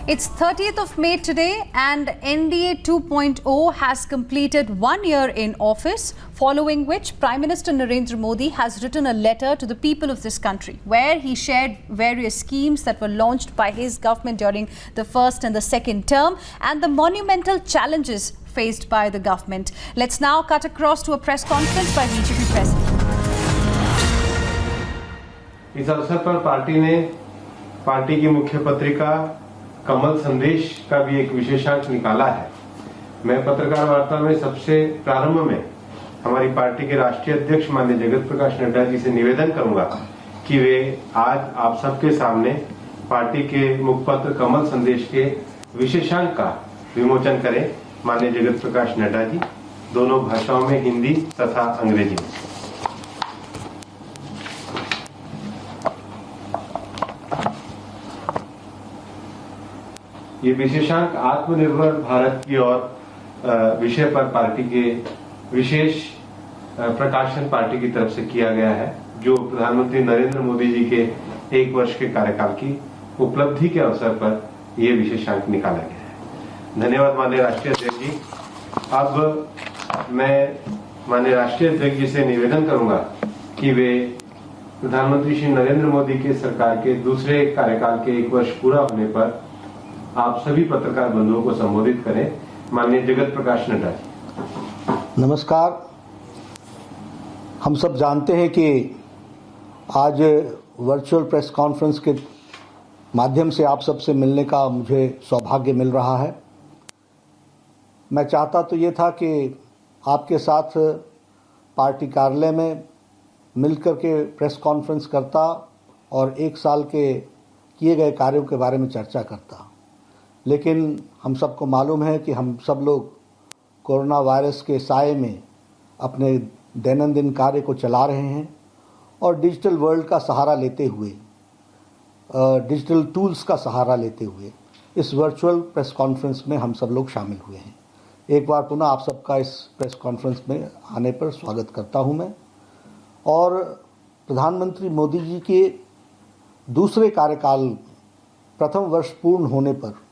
It's 30th of May today and NDA 2.0 has completed 1 year in office, following which Prime Minister Narendra Modi has written a letter to the people of this country where he shared various schemes that were launched by his government during the first and the second term and the monumental challenges faced by the government. Let's now cut across to a press conference by BJP President. इस अवसर पर party की मुख्य पत्रिका कमल संदेश का भी एक विशेषांक निकाला है। मैं पत्रकार वार्ता में सबसे प्रारंभ में हमारी पार्टी के राष्ट्रीय अध्यक्ष माननीय जगत प्रकाश नड्डा जी से निवेदन करूंगा कि वे आज आप सबके सामने पार्टी के मुखपत्र कमल संदेश के विशेषांक का विमोचन करें। माननीय जगत प्रकाश नड्डा जी, दोनों भाषाओं में, हिंदी तथा अंग्रेजी में। ये विशेषांक आत्मनिर्भर भारत की ओर विषय पर पार्टी के विशेष प्रकाशन पार्टी की तरफ से किया गया है, जो प्रधानमंत्री नरेंद्र मोदी जी के 1 वर्ष के कार्यकाल की उपलब्धि के अवसर पर ये विशेषांक निकाला गया है। धन्यवाद माननीय राष्ट्रीय अध्यक्ष जी। अब मैं माननीय राष्ट्रीय अध्यक्ष जी से निवेदन करूंगा कि वे प्रधानमंत्री श्री नरेंद्र मोदी के सरकार के दूसरे कार्यकाल के 1 वर्ष पूरा होने पर आप सभी पत्रकार बंधुओं को संबोधित करें। माननीय जगत प्रकाश नड्डा जी। नमस्कार। हम सब जानते हैं कि आज वर्चुअल प्रेस कॉन्फ्रेंस के माध्यम से आप सबसे मिलने का मुझे सौभाग्य मिल रहा है। मैं चाहता तो ये था कि आपके साथ पार्टी कार्यालय में मिलकर के प्रेस कॉन्फ्रेंस करता और 1 साल के किए गए कार्यों के बारे में चर्चा करता, लेकिन हम सबको मालूम है कि हम सब लोग कोरोना वायरस के साए में अपने दैनंदिन कार्य को चला रहे हैं और डिजिटल वर्ल्ड का सहारा लेते हुए, डिजिटल टूल्स का सहारा लेते हुए इस वर्चुअल प्रेस कॉन्फ्रेंस में हम सब लोग शामिल हुए हैं। एक बार पुनः आप सबका इस प्रेस कॉन्फ्रेंस में आने पर स्वागत करता हूं मैं। और प्रधानमंत्री मोदी जी के दूसरे कार्यकाल प्रथम वर्ष पूर्ण होने पर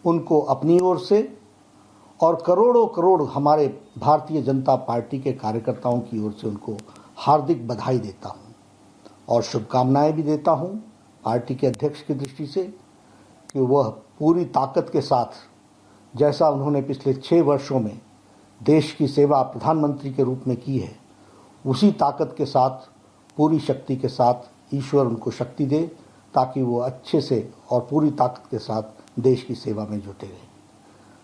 उनको अपनी ओर से और करोड़ों करोड़ हमारे भारतीय जनता पार्टी के कार्यकर्ताओं की ओर से उनको हार्दिक बधाई देता हूं और शुभकामनाएं भी देता हूं पार्टी के अध्यक्ष की दृष्टि से कि वह पूरी ताकत के साथ, जैसा उन्होंने पिछले 6 वर्षों में देश की सेवा प्रधानमंत्री के रूप में की है, उसी ताकत के साथ, पूरी शक्ति के साथ ईश्वर उनको शक्ति दे ताकि वो अच्छे से और पूरी ताकत के साथ देश की सेवा में जुटे रहे।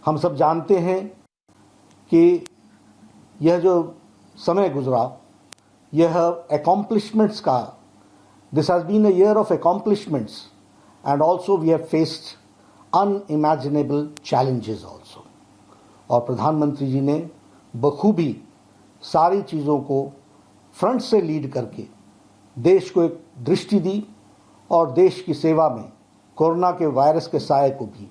हम सब जानते हैं कि यह जो समय गुजरा, यह अकॉम्प्लिशमेंट्स का, this has been a year of accomplishments and also we have faced unimaginable challenges also. और प्रधानमंत्री जी ने बखूबी सारी चीज़ों को फ्रंट से लीड करके देश को एक दृष्टि दी और देश की सेवा में कोरोना के वायरस के साए को भी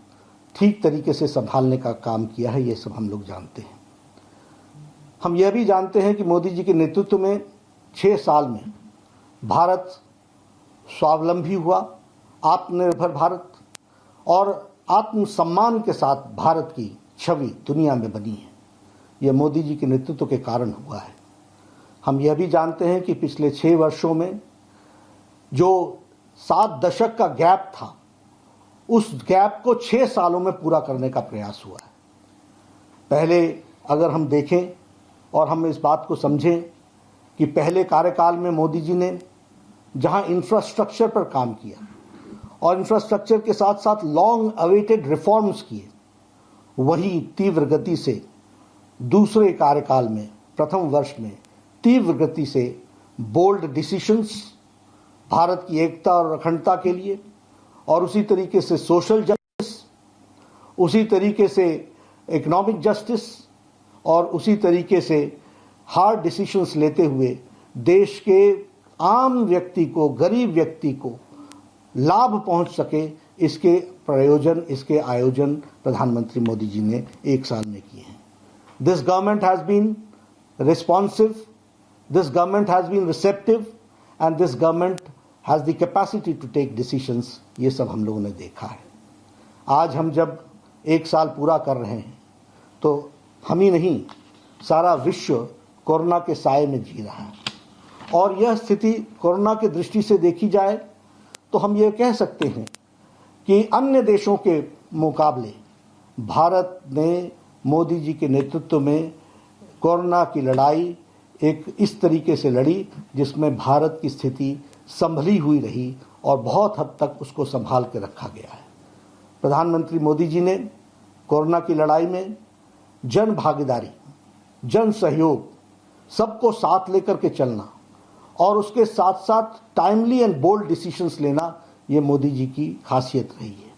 ठीक तरीके से संभालने का काम किया है। ये सब हम लोग जानते हैं। हम यह भी जानते हैं कि मोदी जी के नेतृत्व में 6 साल में भारत स्वावलंबी हुआ, आत्मनिर्भर भारत और आत्मसम्मान के साथ भारत की छवि दुनिया में बनी है। यह मोदी जी के नेतृत्व के कारण हुआ है। हम यह भी जानते हैं कि पिछले 6 वर्षों में जो 7 दशक का गैप था, उस गैप को 6 सालों में पूरा करने का प्रयास हुआ है। पहले अगर हम देखें और हम इस बात को समझें कि पहले कार्यकाल में मोदी जी ने जहां इंफ्रास्ट्रक्चर पर काम किया और इंफ्रास्ट्रक्चर के साथ साथ लॉन्ग अवेटेड रिफॉर्म्स किए, वही तीव्र गति से दूसरे कार्यकाल में प्रथम वर्ष में तीव्र गति से बोल्ड डिसीशंस भारत की एकता और अखंडता के लिए, और उसी तरीके से सोशल जस्टिस, उसी तरीके से इकोनॉमिक जस्टिस और उसी तरीके से हार्ड डिसीशंस लेते हुए देश के आम व्यक्ति को, गरीब व्यक्ति को लाभ पहुंच सके, इसके प्रयोजन, इसके आयोजन प्रधानमंत्री मोदी जी ने 1 साल में किए हैं। This government has been responsive, this government has been receptive and this government has the capacity to take decisions. ये सब हम लोगों ने देखा है। आज हम जब 1 साल पूरा कर रहे हैं तो हम ही नहीं, सारा विश्व कोरोना के साए में जी रहा है। और यह स्थिति कोरोना की दृष्टि से देखी जाए तो हम ये कह सकते हैं कि अन्य देशों के मुकाबले भारत ने मोदी जी के नेतृत्व में कोरोना की लड़ाई एक इस तरीके से लड़ी जिसमें भारत की स्थिति संभली हुई रही और बहुत हद तक उसको संभाल के रखा गया है। प्रधानमंत्री मोदी जी ने कोरोना की लड़ाई में जन भागीदारी, जन सहयोग, सबको साथ लेकर के चलना और उसके साथ साथ टाइमली एंड बोल्ड डिसीजंस लेना, ये मोदी जी की खासियत रही है।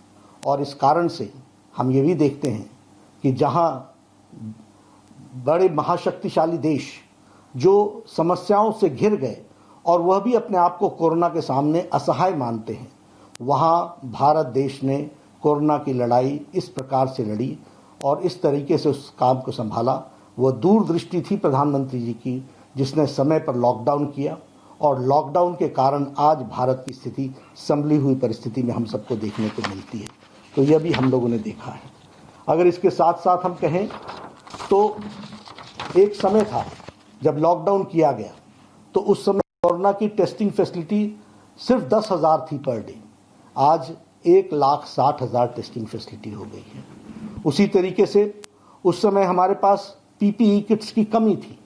और इस कारण से हम ये भी देखते हैं कि जहां बड़े महाशक्तिशाली देश जो समस्याओं से घिर गए और वह भी अपने आप को कोरोना के सामने असहाय मानते हैं, वहां भारत देश ने कोरोना की लड़ाई इस प्रकार से लड़ी और इस तरीके से उस काम को संभाला। वह दूरदृष्टि थी प्रधानमंत्री जी की, जिसने समय पर लॉकडाउन किया और लॉकडाउन के कारण आज भारत की स्थिति संभली हुई परिस्थिति में हम सबको देखने को मिलती है। तो यह भी हम लोगों ने देखा है। अगर इसके साथ साथ हम कहें तो एक समय था जब लॉकडाउन किया गया तो उस समय कोरोना की टेस्टिंग फैसिलिटी सिर्फ 10,000 थी पर डे, आज 1,60,000 टेस्टिंग फैसिलिटी हो गई है। उसी तरीके से उस समय हमारे पास पीपीई किट्स की कमी थी,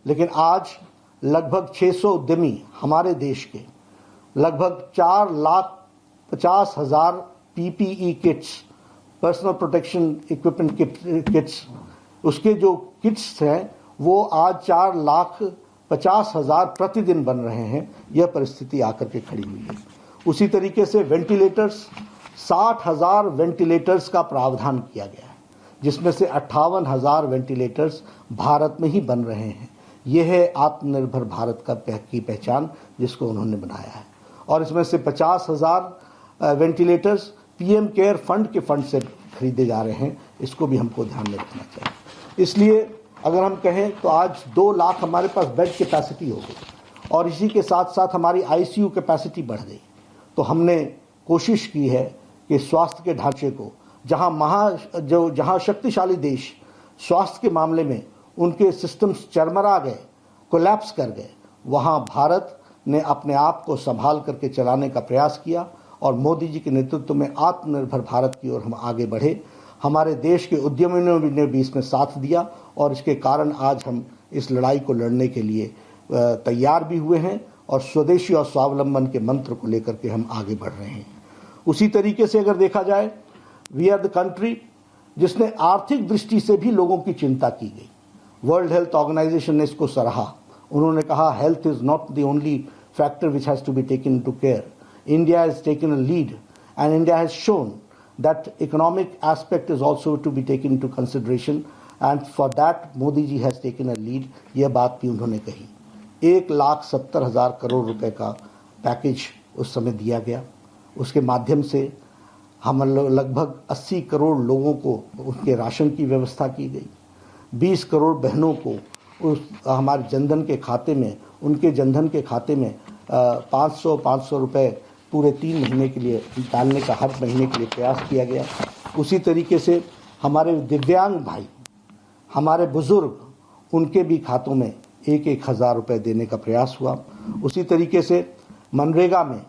लेकिन आज लगभग 600 उद्यमी हमारे देश के लगभग 4,50,000 PPE kits, personal protection equipment kits, उसके जो किट्स हैं वो आज 4,50,000 प्रतिदिन बन रहे हैं। यह परिस्थिति आकर के खड़ी हुई है। उसी तरीके से वेंटिलेटर्स, 60,000 वेंटिलेटर्स का प्रावधान किया गया है, जिसमें से 58,000 वेंटिलेटर्स भारत में ही बन रहे हैं। यह है आत्मनिर्भर भारत की पहचान जिसको उन्होंने बनाया है। और इसमें से 50,000 वेंटिलेटर्स पीएम केयर फंड के फंड से खरीदे जा रहे हैं। इसको भी हमको ध्यान में रखना चाहिए। इसलिए अगर हम कहें तो आज 2 लाख हमारे पास बेड कैपेसिटी हो गई और इसी के साथ साथ हमारी आईसीयू कैपेसिटी बढ़ गई। तो हमने कोशिश की है कि स्वास्थ्य के ढांचे को, जहां शक्तिशाली देश स्वास्थ्य के मामले में उनके सिस्टम्स चरमरा गए, कोलैप्स कर गए, वहां भारत ने अपने आप को संभाल करके चलाने का प्रयास किया और मोदी जी के नेतृत्व में आत्मनिर्भर भारत की ओर हम आगे बढ़े। हमारे देश के उद्यमियों ने भी इसमें साथ दिया और इसके कारण आज हम इस लड़ाई को लड़ने के लिए तैयार भी हुए हैं और स्वदेशी और स्वावलंबन के मंत्र को लेकर के हम आगे बढ़ रहे हैं। उसी तरीके से अगर देखा जाए, वी आर द कंट्री जिसने आर्थिक दृष्टि से भी लोगों की चिंता की गई। वर्ल्ड हेल्थ ऑर्गेनाइजेशन ने इसको सराहा। उन्होंने कहा health is not the only factor which has to be taken into care. India has taken a lead and India has shown that economic aspect is also to be taken into consideration and for that Modi ji has taken a lead। यह बात भी उन्होंने कही। 1,70,000 करोड़ रुपए का package उस समय दिया गया। उसके माध्यम से हम लगभग 80 करोड़ लोगों को उनके राशन की व्यवस्था की गई। 20 करोड़ बहनों को हमारे जनधन के खाते में, उनके जनधन के खाते में 500 रुपए पूरे 3 महीने के लिए डालने का हर महीने के लिए प्रयास किया गया। उसी तरीके से हमारे दिव्यांग भाई, हमारे बुजुर्ग, उनके भी खातों में 1,000 रुपये देने का प्रयास हुआ। उसी तरीके से मनरेगा में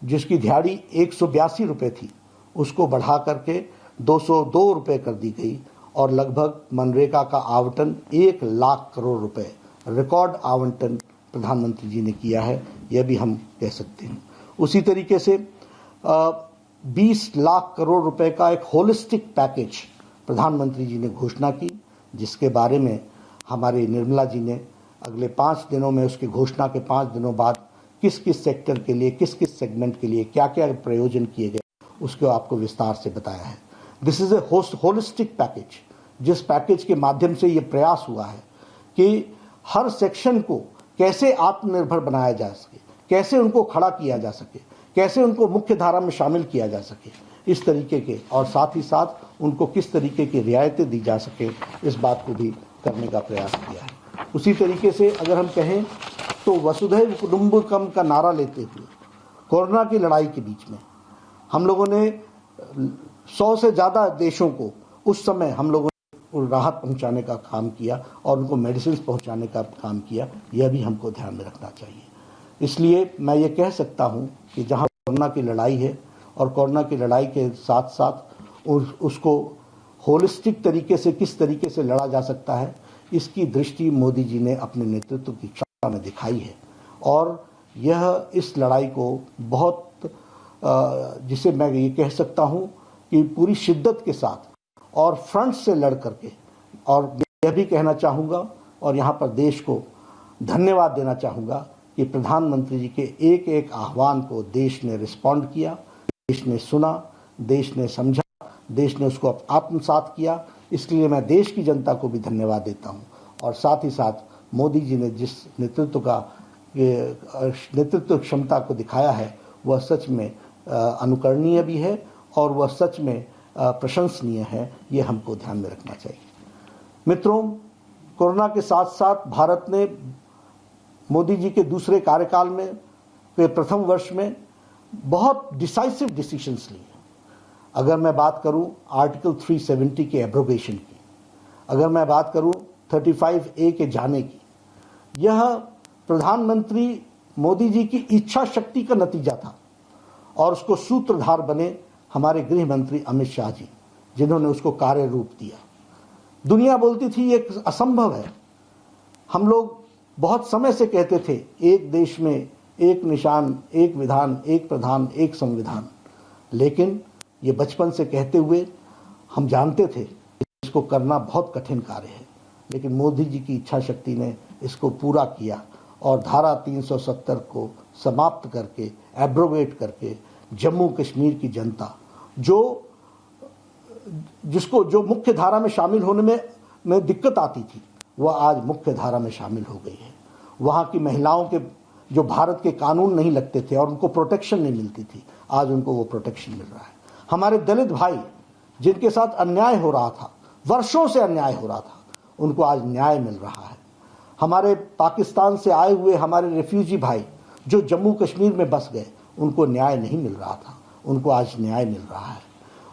जिसकी दिहाड़ी 182 रुपये थी, उसको बढ़ा करके 202 रुपये कर दी गई और लगभग मनरेगा का आवंटन 1 लाख करोड़ रुपए रिकॉर्ड आवंटन प्रधानमंत्री जी ने किया है। यह भी हम कह सकते हैं। उसी तरीके से 20 लाख करोड़ रुपए का एक होलिस्टिक पैकेज प्रधानमंत्री जी ने घोषणा की, जिसके बारे में हमारी निर्मला जी ने अगले 5 दिनों में, उसकी घोषणा के 5 दिनों बाद किस किस सेक्टर के लिए, किस किस सेगमेंट के लिए क्या क्या प्रयोजन किए गए, उसको आपको विस्तार से बताया है। This is a holistic package, जिस पैकेज के माध्यम से ये प्रयास हुआ है कि हर सेक्शन को कैसे आत्मनिर्भर बनाया जा सके, कैसे उनको खड़ा किया जा सके, कैसे उनको मुख्य धारा में शामिल किया जा सके, इस तरीके के, और साथ ही साथ उनको किस तरीके की रियायतें दी जा सके, इस बात को भी करने का प्रयास किया है। उसी तरीके से अगर हम कहें तो वसुधैव कुटुंबकम का नारा लेते हुए कोरोना की लड़ाई के बीच में हम लोगों ने 100 से ज़्यादा देशों को उस समय हम लोगों ने राहत पहुंचाने का काम किया और उनको मेडिसिन पहुंचाने का काम किया। यह भी हमको ध्यान में रखना चाहिए। इसलिए मैं ये कह सकता हूं कि जहां कोरोना की लड़ाई है और कोरोना की लड़ाई के साथ साथ उसको होलिस्टिक तरीके से किस तरीके से लड़ा जा सकता है, इसकी दृष्टि मोदी जी ने अपने नेतृत्व की क्षमता में दिखाई है। और यह इस लड़ाई को बहुत जिसे मैं ये कह सकता हूं कि पूरी शिद्दत के साथ और फ्रंट से लड़ करके, और यह भी कहना चाहूँगा और यहाँ पर देश को धन्यवाद देना चाहूँगा कि प्रधानमंत्री जी के एक एक आह्वान को देश ने रिस्पॉन्ड किया, देश ने सुना, देश ने समझा, देश ने उसको आत्मसात किया। इसलिए मैं देश की जनता को भी धन्यवाद देता हूँ। और साथ ही साथ मोदी जी ने जिस नेतृत्व क्षमता को दिखाया है वह सच में अनुकरणीय भी है और वह सच में प्रशंसनीय है। ये हमको ध्यान में रखना चाहिए। मित्रों, कोरोना के साथ साथ भारत ने मोदी जी के दूसरे कार्यकाल में के प्रथम वर्ष में बहुत डिसाइसिव डिसीजंस लिए। अगर मैं बात करूं आर्टिकल 370 के एब्रोगेशन की, अगर मैं बात करूं 35A के जाने की, यह प्रधानमंत्री मोदी जी की इच्छा शक्ति का नतीजा था और उसको सूत्रधार बने हमारे गृह मंत्री अमित शाह जी, जिन्होंने उसको कार्य रूप दिया। दुनिया बोलती थी ये असंभव है। हम लोग बहुत समय से कहते थे एक देश में एक निशान, एक विधान, एक प्रधान, एक संविधान, लेकिन ये बचपन से कहते हुए हम जानते थे इसको करना बहुत कठिन कार्य है। लेकिन मोदी जी की इच्छा शक्ति ने इसको पूरा किया और धारा 370 को समाप्त करके, एब्रोगेट करके जम्मू कश्मीर की जनता जो मुख्य धारा में शामिल होने में दिक्कत आती थी, वह आज मुख्य धारा में शामिल हो गई है। वहाँ की महिलाओं के जो भारत के कानून नहीं लगते थे और उनको प्रोटेक्शन नहीं मिलती थी, आज उनको वो प्रोटेक्शन मिल रहा है। हमारे दलित भाई जिनके साथ अन्याय हो रहा था, वर्षों से अन्याय हो रहा था, उनको आज न्याय मिल रहा है। हमारे पाकिस्तान से आए हुए हमारे रेफ्यूजी भाई जो जम्मू कश्मीर में बस गए, उनको न्याय नहीं मिल रहा था, उनको आज न्याय मिल रहा है।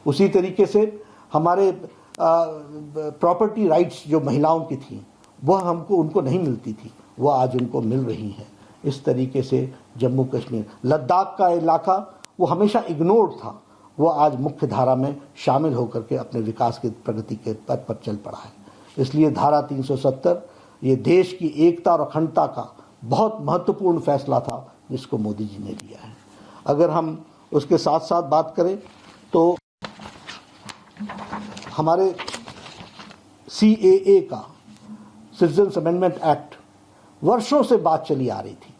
उसी तरीके से हमारे प्रॉपर्टी राइट्स जो महिलाओं की थी वह उनको नहीं मिलती थी, वह आज उनको मिल रही हैं। इस तरीके से जम्मू कश्मीर, लद्दाख का इलाका वो हमेशा इग्नोर्ड था, वह आज मुख्य धारा में शामिल होकर के अपने विकास की प्रगति के पथ पर चल पड़ा है। इसलिए धारा 370 ये देश की एकता और अखंडता का बहुत महत्वपूर्ण फैसला था जिसको मोदी जी ने लिया है। अगर हम उसके साथ साथ बात करें तो हमारे CAA का, सिटीजन्स अमेंडमेंट एक्ट, वर्षों से बात चली आ रही थी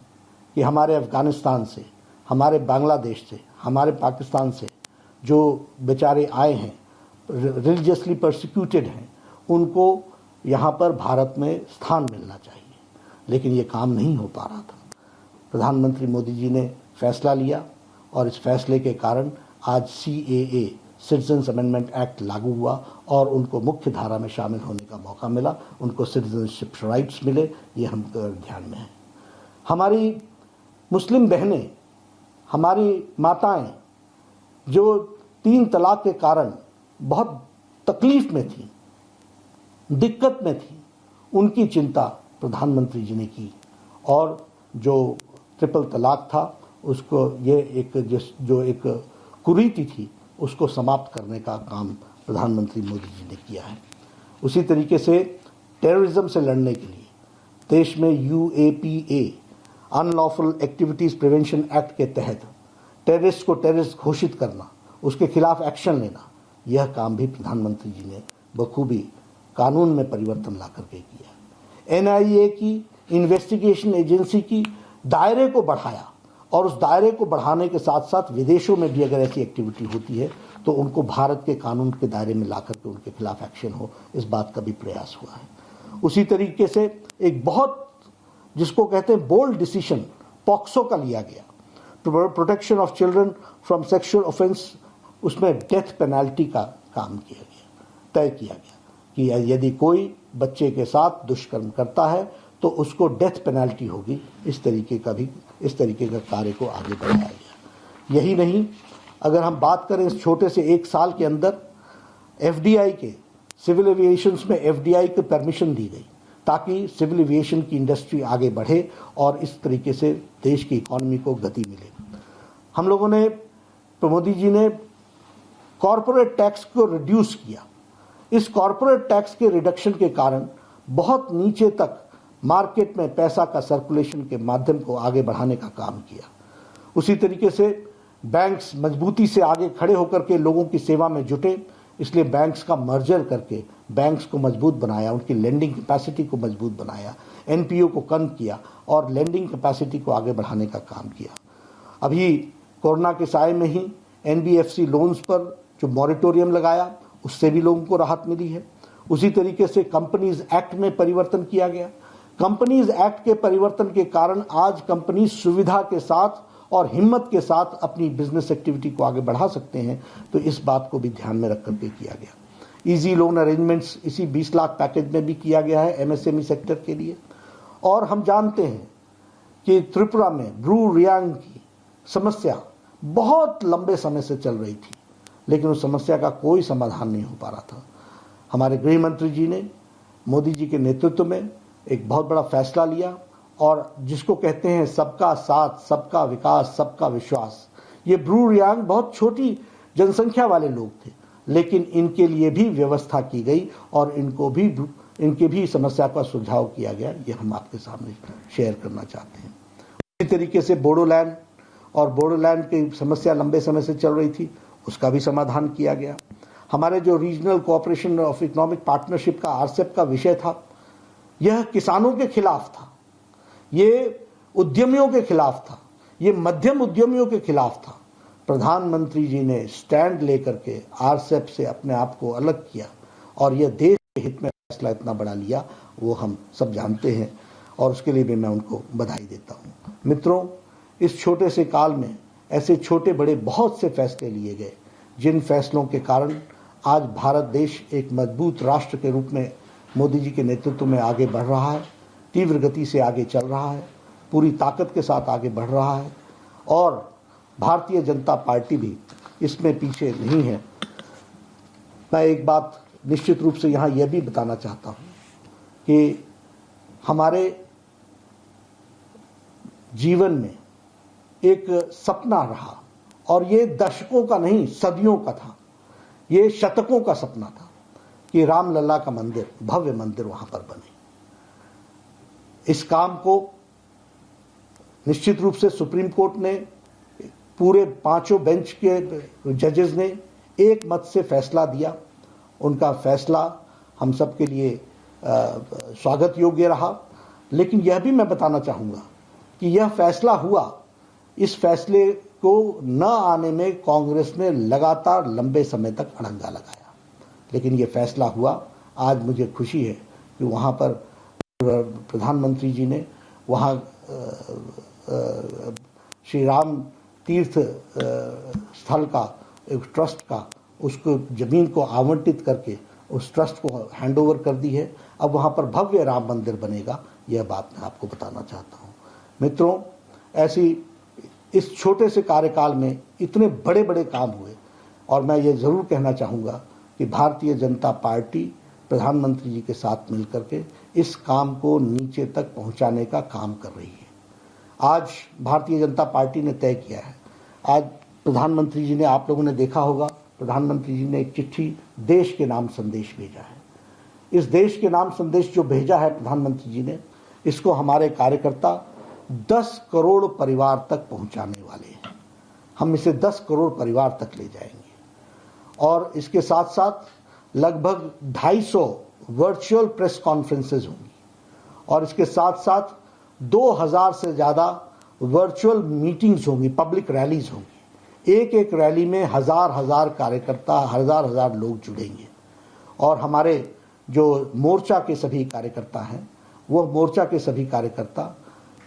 कि हमारे अफगानिस्तान से, हमारे बांग्लादेश से, हमारे पाकिस्तान से जो बेचारे आए हैं, रिलीजियसली परसिक्यूटेड हैं, उनको यहाँ पर भारत में स्थान मिलना चाहिए। लेकिन ये काम नहीं हो पा रहा था। प्रधानमंत्री मोदी जी ने फैसला लिया और इस फैसले के कारण आज CAA, सिटीजन्स अमेंडमेंट एक्ट लागू हुआ और उनको मुख्य धारा में शामिल होने का मौका मिला, उनको सिटीजनशिप राइट्स मिले। ये हम ध्यान में है। हमारी मुस्लिम बहनें, हमारी माताएं जो 3 तलाक के कारण बहुत तकलीफ में थी, दिक्कत में थी, उनकी चिंता प्रधानमंत्री जी ने की और जो ट्रिपल तलाक था उसको जो एक कुरीति थी उसको समाप्त करने का काम प्रधानमंत्री मोदी जी ने किया है। उसी तरीके से टेररिज्म से लड़ने के लिए देश में UAPA, unlawful activities prevention act के तहत टेररिस्ट को टेररिस्ट घोषित करना, उसके खिलाफ एक्शन लेना, यह काम भी प्रधानमंत्री जी ने बखूबी कानून में परिवर्तन ला करके किया। NIA की, इन्वेस्टिगेशन एजेंसी की दायरे को बढ़ाया और उस दायरे को बढ़ाने के साथ साथ विदेशों में भी अगर ऐसी एक्टिविटी होती है तो उनको भारत के कानून के दायरे में ला करके उनके खिलाफ एक्शन हो, इस बात का भी प्रयास हुआ है। उसी तरीके से एक बहुत जिसको कहते हैं बोल्ड डिसीजन पॉक्सो का लिया गया, protection of children from sexual offence, उसमें डेथ पेनल्टी का काम किया गया, तय किया गया कि यदि कोई बच्चे के साथ दुष्कर्म करता है तो उसको डेथ पेनल्टी होगी। इस तरीके का कार्य को आगे बढ़ाया गया। यही नहीं, अगर हम बात करें इस छोटे से 1 साल के अंदर एफडीआई के सिविल एविएशन में एफडीआई को परमिशन दी गई ताकि सिविल एविएशन की इंडस्ट्री आगे बढ़े और इस तरीके से देश की इकोनॉमी को गति मिले। हम लोगों ने, मोदी जी ने कॉरपोरेट टैक्स को रिड्यूस किया। इस कॉरपोरेट टैक्स के रिडक्शन के कारण बहुत नीचे तक मार्केट में पैसा का सर्कुलेशन के माध्यम को आगे बढ़ाने का काम किया। उसी तरीके से बैंक्स मजबूती से आगे खड़े होकर के लोगों की सेवा में जुटे, इसलिए बैंक्स का मर्जर करके बैंक्स को मजबूत बनाया, उनकी लेंडिंग कैपेसिटी को मजबूत बनाया, एनपीओ को कम किया और लेंडिंग कैपेसिटी को आगे बढ़ाने का काम किया। अभी कोरोना के साए में ही एनबीएफसी लोन्स पर जो मॉरिटोरियम लगाया, उससे भी लोगों को राहत मिली है। उसी तरीके से कंपनीज एक्ट में परिवर्तन किया गया। कंपनीज एक्ट के परिवर्तन के कारण आज कंपनी सुविधा के साथ और हिम्मत के साथ अपनी बिजनेस एक्टिविटी को आगे बढ़ा सकते हैं, तो इस बात को भी ध्यान में रख करके किया गया। इजी लोन अरेंजमेंट्स इसी 20 लाख पैकेज में भी किया गया है एमएसएमई सेक्टर के लिए। और हम जानते हैं कि त्रिपुरा में ब्रू रियांग की समस्या बहुत लंबे समय से चल रही थी, लेकिन उस समस्या का कोई समाधान नहीं हो पा रहा था। हमारे गृह मंत्री जी ने मोदी जी के नेतृत्व में एक बहुत बड़ा फैसला लिया और जिसको कहते हैं सबका साथ, सबका विकास, सबका विश्वास। ये ब्रू रियांग बहुत छोटी जनसंख्या वाले लोग थे, लेकिन इनके लिए भी व्यवस्था की गई और इनके भी समस्या का सुझाव किया गया। ये हम आपके सामने शेयर करना चाहते हैं। इसी तरीके से बोडोलैंड की समस्या लंबे समय से चल रही थी, उसका भी समाधान किया गया। हमारे जो regional cooperation of economic partnership का आरसेप का विषय था, यह किसानों के खिलाफ था, ये उद्यमियों के खिलाफ था, ये मध्यम उद्यमियों के खिलाफ था। प्रधानमंत्री जी ने स्टैंड लेकर के आरसेप से अपने आप को अलग किया और यह देश के हित में फैसला इतना बड़ा लिया, वो हम सब जानते हैं और उसके लिए भी मैं उनको बधाई देता हूँ। मित्रों, इस छोटे से काल में ऐसे छोटे बड़े बहुत से फैसले लिए गए, जिन फैसलों के कारण आज भारत देश एक मजबूत राष्ट्र के रूप में मोदी जी के नेतृत्व में आगे बढ़ रहा है, तीव्र गति से आगे चल रहा है, पूरी ताकत के साथ आगे बढ़ रहा है और भारतीय जनता पार्टी भी इसमें पीछे नहीं है। मैं एक बात निश्चित रूप से यहाँ यह भी बताना चाहता हूँ कि हमारे जीवन में एक सपना रहा और ये दशकों का नहीं, सदियों का था, ये शतकों का सपना था कि रामलला का मंदिर, भव्य मंदिर वहां पर बने। इस काम को निश्चित रूप से सुप्रीम कोर्ट ने, पूरे 5 बेंच के जजेस ने एक मत से फैसला दिया। उनका फैसला हम सब के लिए स्वागत योग्य रहा, लेकिन यह भी मैं बताना चाहूँगा कि यह फैसला हुआ, इस फैसले को न आने में कांग्रेस ने लगातार लंबे समय तक अड़ंगा लगाया, लेकिन यह फैसला हुआ। आज मुझे खुशी है कि वहाँ पर प्रधानमंत्री जी ने वहाँ श्री राम तीर्थ स्थल का एक ट्रस्ट का उसको जमीन को आवंटित करके उस ट्रस्ट को हैंडओवर कर दी है। अब वहाँ पर भव्य राम मंदिर बनेगा, यह बात मैं आपको बताना चाहता हूँ। मित्रों, ऐसी इस छोटे से कार्यकाल में इतने बड़े बड़े काम हुए और मैं ये ज़रूर कहना चाहूँगा कि भारतीय जनता पार्टी प्रधानमंत्री जी के साथ मिलकर के इस काम को नीचे तक पहुँचाने का काम कर रही है। आज भारतीय जनता पार्टी ने तय किया है, आज प्रधानमंत्री जी ने, आप लोगों ने देखा होगा, प्रधानमंत्री जी ने एक चिट्ठी देश के नाम संदेश भेजा है। इस देश के नाम संदेश जो भेजा है प्रधानमंत्री जी ने, इसको हमारे कार्यकर्ता 10 करोड़ परिवार तक पहुंचाने वाले हैं। हम इसे 10 करोड़ परिवार तक ले जाएंगे और इसके साथ साथ लगभग 250 वर्चुअल प्रेस कॉन्फ्रेंसेज होंगी और इसके साथ साथ 2000 से ज़्यादा वर्चुअल मीटिंग्स होंगी, पब्लिक रैलीज होंगी। एक एक रैली में हजार कार्यकर्ता, हजार लोग जुड़ेंगे और हमारे जो मोर्चा के सभी कार्यकर्ता हैं, वो मोर्चा के सभी कार्यकर्ता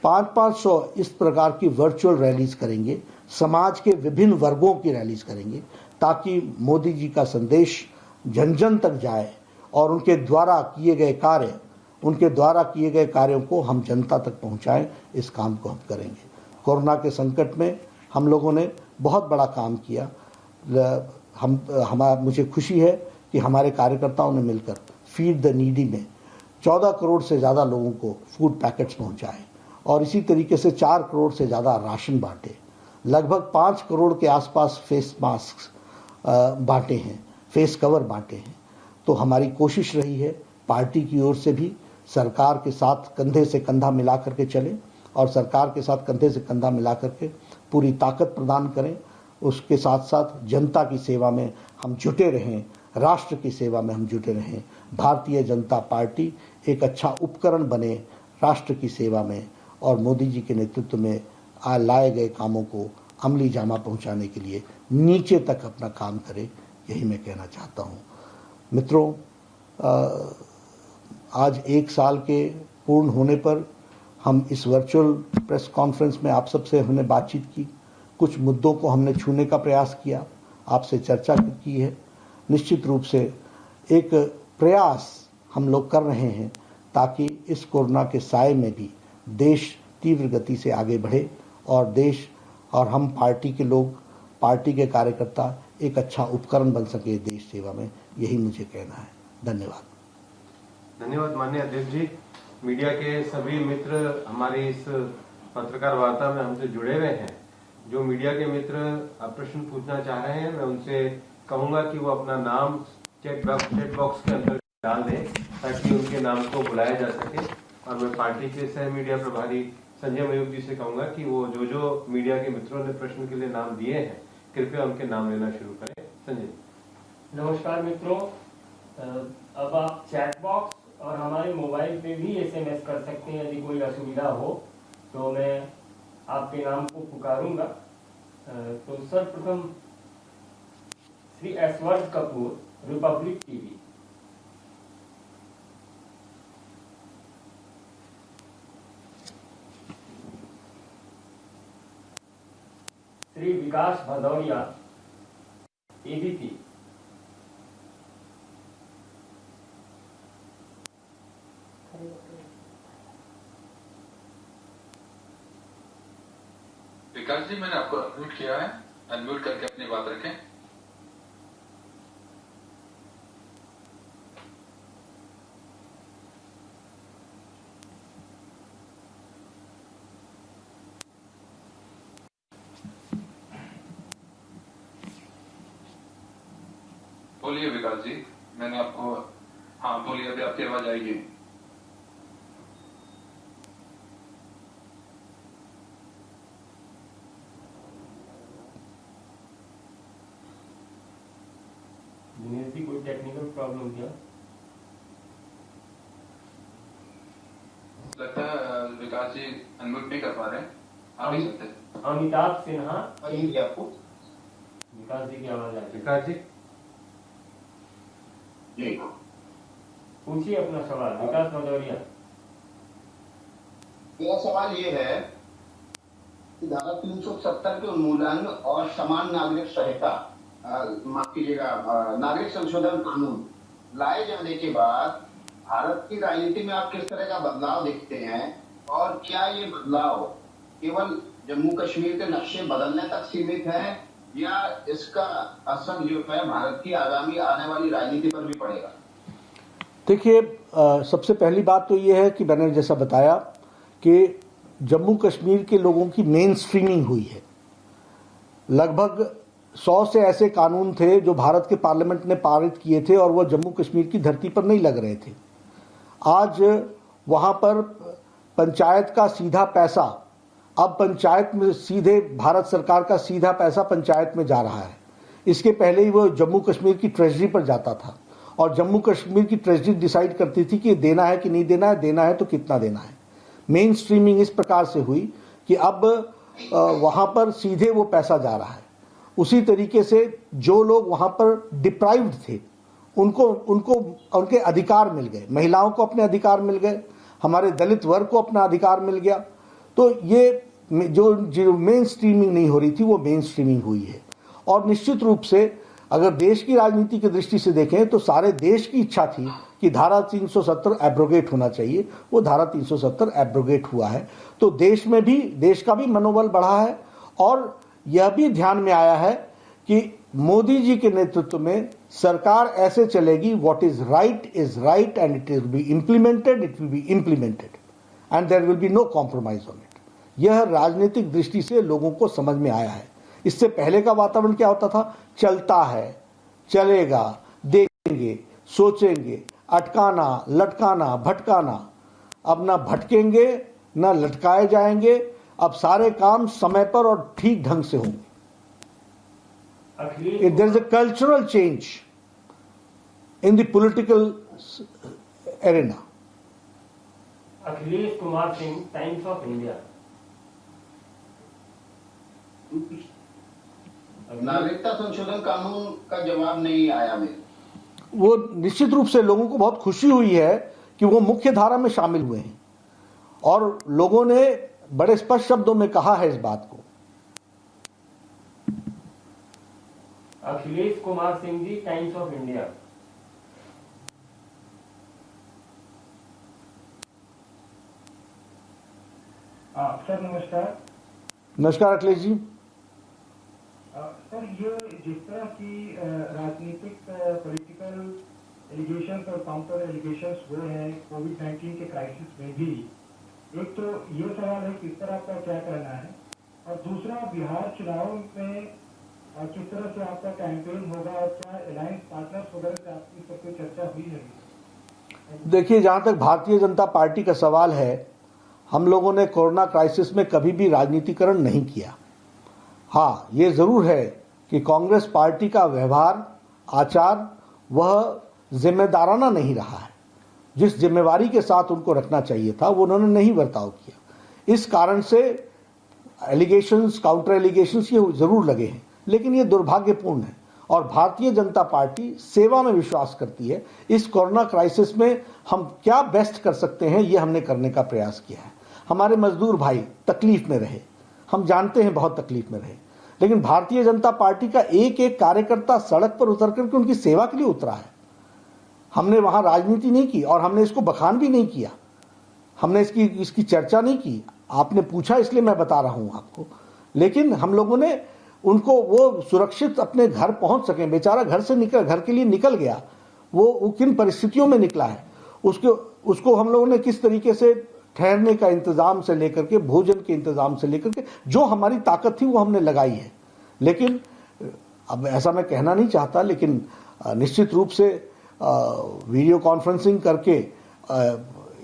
500 इस प्रकार की वर्चुअल रैलीज करेंगे, समाज के विभिन्न वर्गों की रैलीज करेंगे, ताकि मोदी जी का संदेश जन जन तक जाए और उनके द्वारा किए गए कार्यों को हम जनता तक पहुंचाएं। इस काम को हम करेंगे। कोरोना के संकट में हम लोगों ने बहुत बड़ा काम किया। मुझे खुशी है कि हमारे कार्यकर्ताओं ने मिलकर फीड द नीडी में 14 करोड़ से ज़्यादा लोगों को फूड पैकेट्स पहुंचाए और इसी तरीके से 4 करोड़ से ज़्यादा राशन बांटे, लगभग 5 करोड़ के आसपास फेस मास्क बांटे हैं, फेस कवर बांटे हैं। तो हमारी कोशिश रही है पार्टी की ओर से भी सरकार के साथ कंधे से कंधा मिला करके चलें और सरकार के साथ कंधे से कंधा मिला करके पूरी ताकत प्रदान करें। उसके साथ साथ जनता की सेवा में हम जुटे रहें, राष्ट्र की सेवा में हम जुटे रहें। भारतीय जनता पार्टी एक अच्छा उपकरण बने राष्ट्र की सेवा में और मोदी जी के नेतृत्व में लाए गए कामों को अमली जामा पहुंचाने के लिए नीचे तक अपना काम करे, यही मैं कहना चाहता हूं। मित्रों, आज 1 साल के पूर्ण होने पर हम इस वर्चुअल प्रेस कॉन्फ्रेंस में आप सबसे हमने बातचीत की, कुछ मुद्दों को हमने छूने का प्रयास किया, आपसे चर्चा की है। निश्चित रूप से एक प्रयास हम लोग कर रहे हैं ताकि इस कोरोना के साए में भी देश तीव्र गति से आगे बढ़े और देश और हम पार्टी के लोग, पार्टी के कार्यकर्ता एक अच्छा उपकरण बन सके देश सेवा में, यही मुझे कहना है। धन्यवाद। धन्यवाद माननीय अध्यक्ष जी। मीडिया के सभी मित्र हमारी इस पत्रकार वार्ता में हमसे जुड़े हुए हैं। जो मीडिया के मित्र प्रश्न पूछना चाह रहे हैं, मैं उनसे कहूंगा कि वो अपना नाम चैट बॉक्स के अंदर डाल दें ताकि उनके नाम को बुलाया जा सके। और मैं पार्टी के सह मीडिया प्रभारी संजय मयूख जी से कहूंगा कि वो जो मीडिया के मित्रों ने प्रश्न के लिए नाम दिए हैं, कृपया उनके नाम लेना शुरू करें। संजय। नमस्कार मित्रों, अब आप चैट बॉक्स और हमारे मोबाइल पे भी SMS कर सकते हैं। यदि कोई असुविधा हो तो मैं आपके नाम को पुकारूंगा। तो सर्वप्रथम श्री ऐश्वर्य कपूर, रिपब्लिक टीवी। श्री विकास भदौरिया, ABP। विकास जी, मैंने आपको अनम्यूट किया है, अनम्यूट करके अपनी बात रखें। बोलिए विकास जी, मैंने आपको, हाँ बोलिए, अभी आपकी आवाज आएगी। दिनेश जी, कोई टेक्निकल प्रॉब्लम क्या? लगता है विकास जी अनम्यूट नहीं कर पा रहे हैं, आ नहीं सकते। अमिताभ सिन्हा, आपको विकास जी की आवाज आ रही है। विकास जी पूछिए अपना सवाल। विकास भदौरिया। मेरा सवाल ये है कि धारा 370 के उन्मूलन और समान नागरिक संहिता, माफ कीजिएगा, नागरिक संशोधन कानून लाए जाने के बाद भारत की राजनीति में आप किस तरह का बदलाव देखते हैं और क्या ये बदलाव केवल जम्मू कश्मीर के नक्शे बदलने तक सीमित है या इसका असर जो है भारत की आगामी आने वाली राजनीति पर भी पड़ेगा? देखिए, सबसे पहली बात तो ये है कि मैंने जैसा बताया कि जम्मू कश्मीर के लोगों की मेन स्ट्रीमिंग हुई है। लगभग 100 से ऐसे कानून थे जो भारत के पार्लियामेंट ने पारित किए थे और वो जम्मू कश्मीर की धरती पर नहीं लग रहे थे। आज वहाँ पर पंचायत का सीधा पैसा, अब पंचायत में सीधे भारत सरकार का सीधा पैसा पंचायत में जा रहा है। इसके पहले ही वो जम्मू कश्मीर की ट्रेजरी पर जाता था और जम्मू कश्मीर की ट्रेजरी डिसाइड करती थी कि देना है कि नहीं देना है, देना है तो कितना देना है। मेन स्ट्रीमिंग इस प्रकार से हुई कि अब वहाँ पर सीधे वो पैसा जा रहा है। उसी तरीके से जो लोग वहाँ पर डिप्राइव्ड थे उनको उनके अधिकार मिल गए, महिलाओं को अपने अधिकार मिल गए, हमारे दलित वर्ग को अपना अधिकार मिल गया। तो ये जो मेन स्ट्रीमिंग नहीं हो रही थी वो मेन स्ट्रीमिंग हुई है। और निश्चित रूप से अगर देश की राजनीति की दृष्टि से देखें तो सारे देश की इच्छा थी कि धारा 370 एब्रोगेट होना चाहिए। वो धारा 370 एब्रोगेट हुआ है तो देश में भी, देश का भी मनोबल बढ़ा है और यह भी ध्यान में आया है कि मोदी जी के नेतृत्व में सरकार ऐसे चलेगी, what is right and it will be implemented, and there will be no compromise on it. यह राजनीतिक दृष्टि से लोगों को समझ में आया है। इससे पहले का वातावरण क्या होता था? चलता है, चलेगा, देखेंगे, सोचेंगे, अटकाना, लटकाना, भटकाना। अब ना भटकेंगे ना लटकाए जाएंगे, अब सारे काम समय पर और ठीक ढंग से होंगे। There is a cultural change in the political arena. Akhilesh Kumar Singh, Times of India. नागरिकता संशोधन कानून का जवाब नहीं आया मेरे। वो निश्चित रूप से लोगों को बहुत खुशी हुई है कि वो मुख्य धारा में शामिल हुए हैं, और लोगों ने बड़े स्पष्ट शब्दों में कहा है इस बात को। Akhilesh Kumar Singh ji, times of India. Sir नमस्कार। नमस्कार अखिलेश जी। सर, ये जिस तरह की राजनीतिक पॉलिटिकल एलिगेशंस और काउंटर एलिगेशंस हुए हैं कोविड-19 के क्राइसिस में भी, एक तो ये सवाल है किस तरह आपका क्या कहना है, और दूसरा बिहार चुनाव में किस तरह से आपका कैंपेन होगा और क्या अलायंस पार्टनर्स वगैरह से आपकी सबसे चर्चा हुई है? देखिए, जहां तक भारतीय जनता पार्टी का सवाल है, हम लोगों ने कोरोना क्राइसिस में कभी भी राजनीतिकरण नहीं किया। हाँ, ये जरूर है कि कांग्रेस पार्टी का व्यवहार, आचार वह जिम्मेदाराना नहीं रहा है। जिस जिम्मेवारी के साथ उनको रखना चाहिए था वो उन्होंने नहीं बर्ताव किया। इस कारण से एलिगेशंस, काउंटर एलिगेशंस ये जरूर लगे हैं, लेकिन ये दुर्भाग्यपूर्ण है। और भारतीय जनता पार्टी सेवा में विश्वास करती है। इस कोरोना क्राइसिस में हम क्या बेस्ट कर सकते हैं, ये हमने करने का प्रयास किया है। हमारे मजदूर भाई तकलीफ में रहे, हम जानते हैं बहुत तकलीफ में रहे, लेकिन भारतीय जनता पार्टी का एक एक कार्यकर्ता सड़क पर उतर करके उनकी सेवा के लिए उतरा है। हमने वहां राजनीति नहीं की और हमने इसको बखान भी नहीं किया, हमने इसकी चर्चा नहीं की। आपने पूछा इसलिए मैं बता रहा हूं आपको। लेकिन हम लोगों ने उनको वो सुरक्षित अपने घर पहुंच सके। बेचारा घर के लिए निकल गया, वो किन परिस्थितियों में निकला है, उसको हम लोगों ने किस तरीके से ठहरने का इंतजाम से लेकर के, भोजन के इंतजाम से लेकर के, जो हमारी ताकत थी वो हमने लगाई है। लेकिन अब ऐसा मैं कहना नहीं चाहता, लेकिन निश्चित रूप से वीडियो कॉन्फ्रेंसिंग करके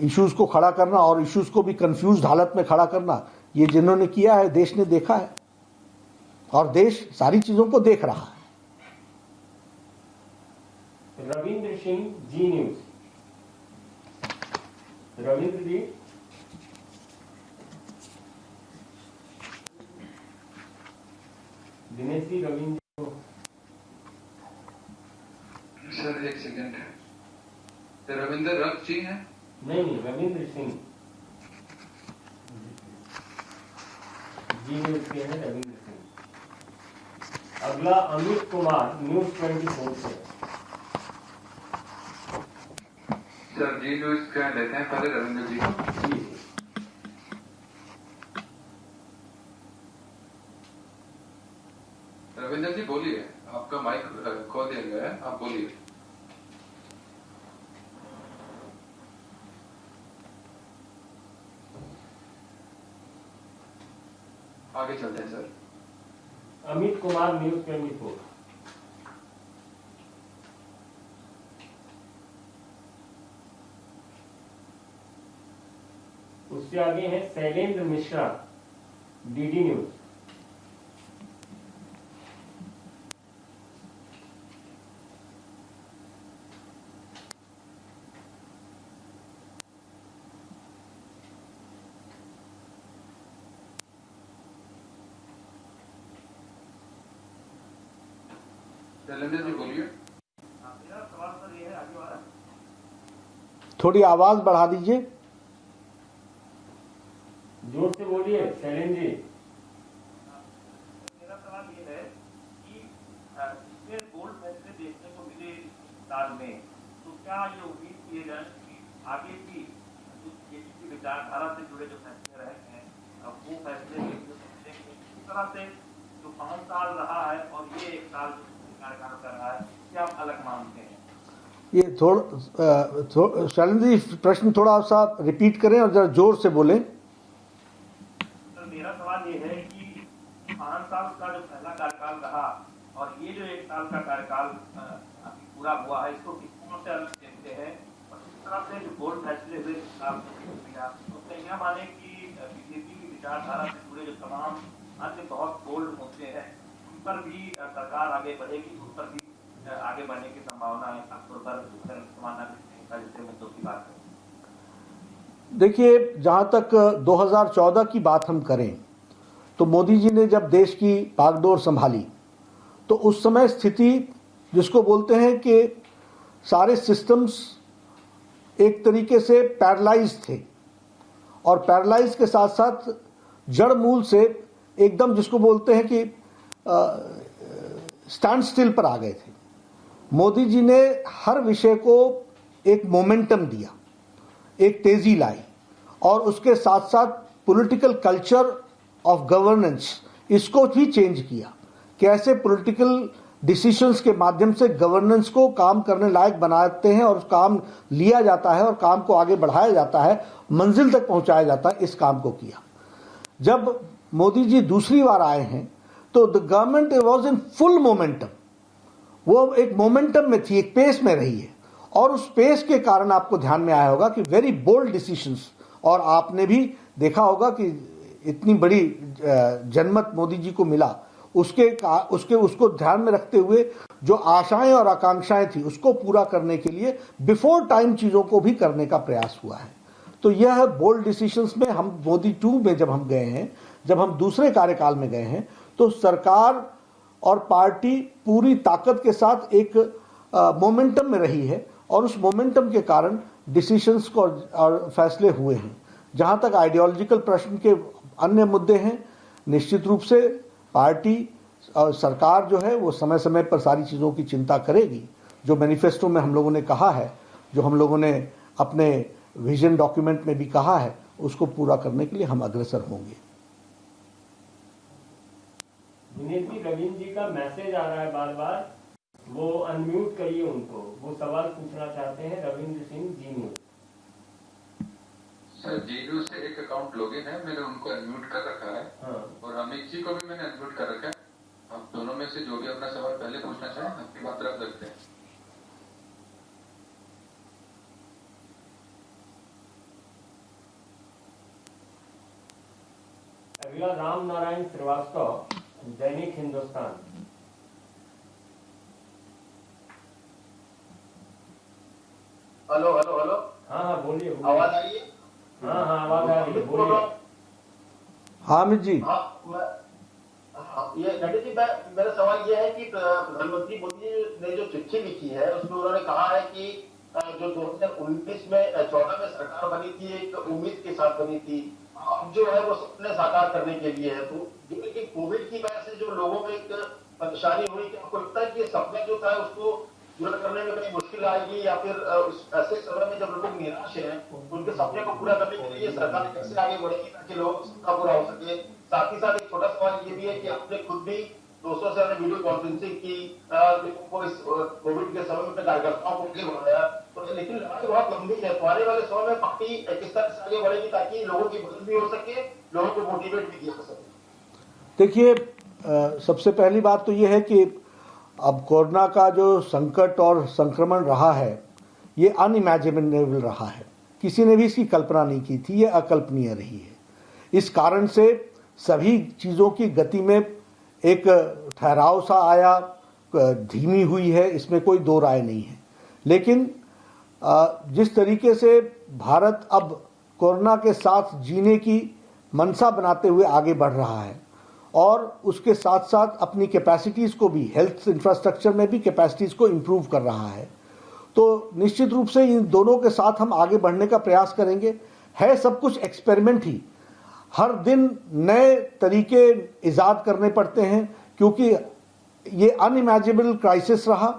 इश्यूज को खड़ा करना और इश्यूज को भी कंफ्यूज्ड हालत में खड़ा करना, ये जिन्होंने किया है देश ने देखा है और देश सारी चीजों को देख रहा है। रविंद्र सिंह, जी न्यूज। रविंद्र जी। दिनेश जी, रविंद्र सर एक सेकेंड। रविंद्र रख जी हैं? नहीं, रविंद्र सिंह जी न्यूज के हैं। रविंद्र सिंह। अगला अमित कुमार, न्यूज 24 से। सर जी न्यूज क्या लेते हैं पहले रविंद्र जी को। जी। रविंद्र जी बोलिए, आपका माइक खोल दिया गया है, आप बोलिए। आगे चलते हैं सर। अमित कुमार, न्यूज 24। उससे आगे है शैलेंद्र मिश्रा, डीडी न्यूज। शैलेंद्र जी बोलिए। मेरा सवाल सर ये है, आगे वाला थोड़ी आवाज बढ़ा दीजिए, जोर से बोलिए शैलेंद्र जी। मेरा सवाल ये है कि इसमें बोल्ड फैसले देखने को मिले इस साल में, तो क्या ये उम्मीद किए जाए कि आगे भी जो विचारधारा से जुड़े जो फैसले रहे हैं वो फैसले इस तरह से जो 5 साल रहा है और ये 1 साल कार्यकाल कर रहा है, क्या आप अलग मानते हैं? ये शैलेंद्र जी प्रश्न थोड़ा सा रिपीट करें और जरा जोर से बोलें। सर मेरा सवाल ये है कि 5 साल का जो पहला कार्यकाल रहा और ये जो 1 साल का कार्यकाल अभी पूरा हुआ है, इसको किस तरह से अलग देखते हैं और किस तरह से जो बोर्ड फैसले हुए उससे यह माने कि बीजेपी की विचारधारा से जुड़े जो तमाम अन्य बहुत बोल्ड मुद्दे हैं उन पर भी सरकार आगे बढ़ेगी, उन पर भी आगे बढ़ने की संभावना है, खासतौर पर समान नागरिक जैसे मुद्दों की बात है? देखिए, जहां तक 2014 की बात हम करें तो मोदी जी ने जब देश की बागडोर संभाली तो उस समय स्थिति जिसको बोलते हैं कि सारे सिस्टम्स एक तरीके से पैरालाइज थे और पैरालाइज के साथ साथ जड़ मूल से एकदम जिसको बोलते हैं कि स्टैंड स्टिल पर आ गए थे। मोदी जी ने हर विषय को एक मोमेंटम दिया, एक तेजी लाई और उसके साथ साथ पॉलिटिकल कल्चर ऑफ गवर्नेंस इसको भी चेंज किया। कैसे पॉलिटिकल डिसीजंस के माध्यम से गवर्नेंस को काम करने लायक बनाते हैं और काम लिया जाता है और काम को आगे बढ़ाया जाता है, मंजिल तक पहुंचाया जाता है, इस काम को किया। जब मोदी जी दूसरी बार आए हैं तो the government was in full momentum, वो एक मोमेंटम में थी, एक पेस में रही है और उस पेस के कारण आपको ध्यान में आया होगा कि वेरी बोल्ड डिसीजंस, और आपने भी देखा होगा कि इतनी बड़ी जनमत मोदी जी को मिला, उसको ध्यान में रखते हुए जो आशाएं और आकांक्षाएं थी उसको पूरा करने के लिए बिफोर टाइम चीजों को भी करने का प्रयास हुआ है। तो यह बोल्ड डिसीजंस में हम मोदी 2 में जब हम गए हैं, जब हम दूसरे कार्यकाल में गए हैं, तो सरकार और पार्टी पूरी ताकत के साथ एक मोमेंटम में रही है और उस मोमेंटम के कारण डिसीजंस को और फैसले हुए हैं। जहां तक आइडियोलॉजिकल प्रश्न के अन्य मुद्दे हैं, निश्चित रूप से पार्टी और सरकार जो है वो समय समय पर सारी चीज़ों की चिंता करेगी। जो मैनिफेस्टो में हम लोगों ने कहा है, जो हम लोगों ने अपने विजन डॉक्यूमेंट में भी कहा है, उसको पूरा करने के लिए हम अग्रसर होंगे। दिनेश जी, रविंद्र जी का मैसेज आ रहा है बार बार, वो अनम्यूट करिए उनको, वो सवाल पूछना चाहते हैं। रविंद्र सिंह जी न्यूज। सर जी न्यूज से एक अकाउंट लॉगिन है, मैंने उनको अनम्यूट कर रखा है। हाँ। और अमित जी को भी मैंने अनम्यूट कर रखा है। आप दोनों में से जो भी अपना सवाल पहले पूछना चाहें अपनी बात रख सकते हैं। अगला राम नारायण श्रीवास्तव, दैनिक हिंदुस्तान। हेलो हेलो हेलो, हाँ हाँ बोलिए। आवाज आ रही है? हाँ हाँ आवाज आ रही है, बोलिए। हाँ अमित जी। ये नड्डा जी, मेरा सवाल ये है कि प्रधानमंत्री मोदी ने जो चिट्ठी लिखी है उसमें उन्होंने कहा है कि जो 2019 में 14 में सरकार बनी थी, एक उम्मीद के साथ बनी थी, अब जो है वो सपने साकार करने के लिए है। तो कोविड की वजह से जो लोगों में एक परेशानी हुई, क्या आपको लगता है कि सपना जो था उसको पूरा करने में कहीं मुश्किल आएगी, या फिर ऐसे समय में जब लोग निराश हैं उनके सपने को पूरा करने के लिए सरकार कैसे आगे बढ़ेगी ताकि लोगों का सपना पूरा हो सके? साथ ही साथ एक छोटा सवाल ये भी है कि आपने खुद भी दोस्तों से वीडियो कॉन्फ्रेंसिंग की, लोगों को इस कोविड के समय में कार्यकर्ताओं को आगे बढ़ाया, तो लेकिन लड़ाई बहुत लंबी है। तो आने वाले समय में पार्टी किस तरह से आगे बढ़ेगी ताकि लोगों की मदद भी हो सके, लोगों को मोटिवेट भी किया जा सके? देखिए, सबसे पहली बात तो ये है कि अब कोरोना का जो संकट और संक्रमण रहा है ये अनइमेजिनेबल रहा है, किसी ने भी इसकी कल्पना नहीं की थी, ये अकल्पनीय रही है। इस कारण से सभी चीज़ों की गति में एक ठहराव सा आया, धीमी हुई है, इसमें कोई दो राय नहीं है। लेकिन जिस तरीके से भारत अब कोरोना के साथ जीने की मंशा बनाते हुए आगे बढ़ रहा है और उसके साथ साथ अपनी कैपेसिटीज़ को भी, हेल्थ इंफ्रास्ट्रक्चर में भी कैपेसिटीज़ को इम्प्रूव कर रहा है, तो निश्चित रूप से इन दोनों के साथ हम आगे बढ़ने का प्रयास करेंगे। है सब कुछ एक्सपेरिमेंट ही, हर दिन नए तरीके ईजाद करने पड़ते हैं क्योंकि ये अनइमेजिनेबल क्राइसिस रहा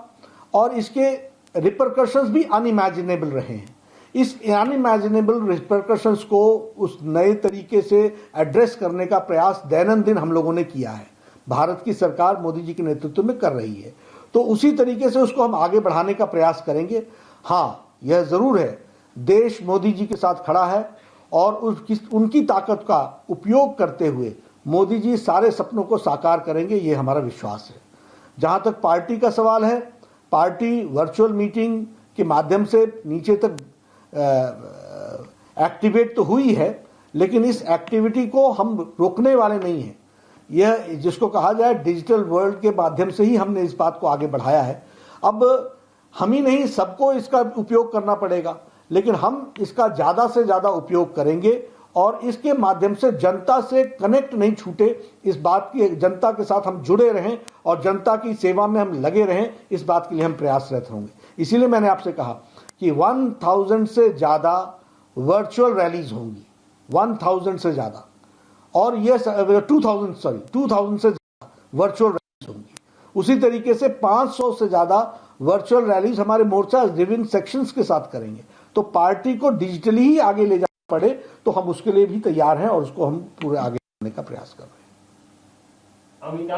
और इसके रिपरकशंस भी अनइमेजिनेबल रहे हैं। इस अनइमेजिनेबल रिपरकशंस को उस नए तरीके से एड्रेस करने का प्रयास दैनंदिन हम लोगों ने किया है, भारत की सरकार मोदी जी के नेतृत्व में कर रही है। तो तो उसी तरीके से उसको हम आगे बढ़ाने का प्रयास करेंगे। हाँ, यह जरूर है, देश मोदी जी के साथ खड़ा है और उनकी ताकत का उपयोग करते हुए मोदी जी सारे सपनों को साकार करेंगे, ये हमारा विश्वास है। जहां तक पार्टी का सवाल है, पार्टी वर्चुअल मीटिंग के माध्यम से नीचे तक एक्टिवेट तो हुई है, लेकिन इस एक्टिविटी को हम रोकने वाले नहीं हैं। यह जिसको कहा जाए डिजिटल वर्ल्ड के माध्यम से ही हमने इस बात को आगे बढ़ाया है। अब हम ही नहीं, सबको इसका उपयोग करना पड़ेगा, लेकिन हम इसका ज्यादा से ज्यादा उपयोग करेंगे और इसके माध्यम से जनता से कनेक्ट नहीं छूटे, इस बात की जनता के साथ हम जुड़े रहें और जनता की सेवा में हम लगे रहें, इस बात के लिए हम प्रयासरत होंगे। इसीलिए मैंने आपसे कहा कि 1000 से ज्यादा वर्चुअल रैलीज होंगी, 1000 से ज्यादा, और ये 2000 से ज्यादा वर्चुअल रैलीज होंगी। उसी तरीके से 500 से ज्यादा वर्चुअल रैलीज हमारे मोर्चा विभिन्न सेक्शंस के साथ करेंगे। तो पार्टी को डिजिटली ही आगे ले जाना पड़े तो हम उसके लिए भी तैयार हैं और उसको हम पूरे आगे बढ़ने का प्रयास कर रहे हैं। अमिताभ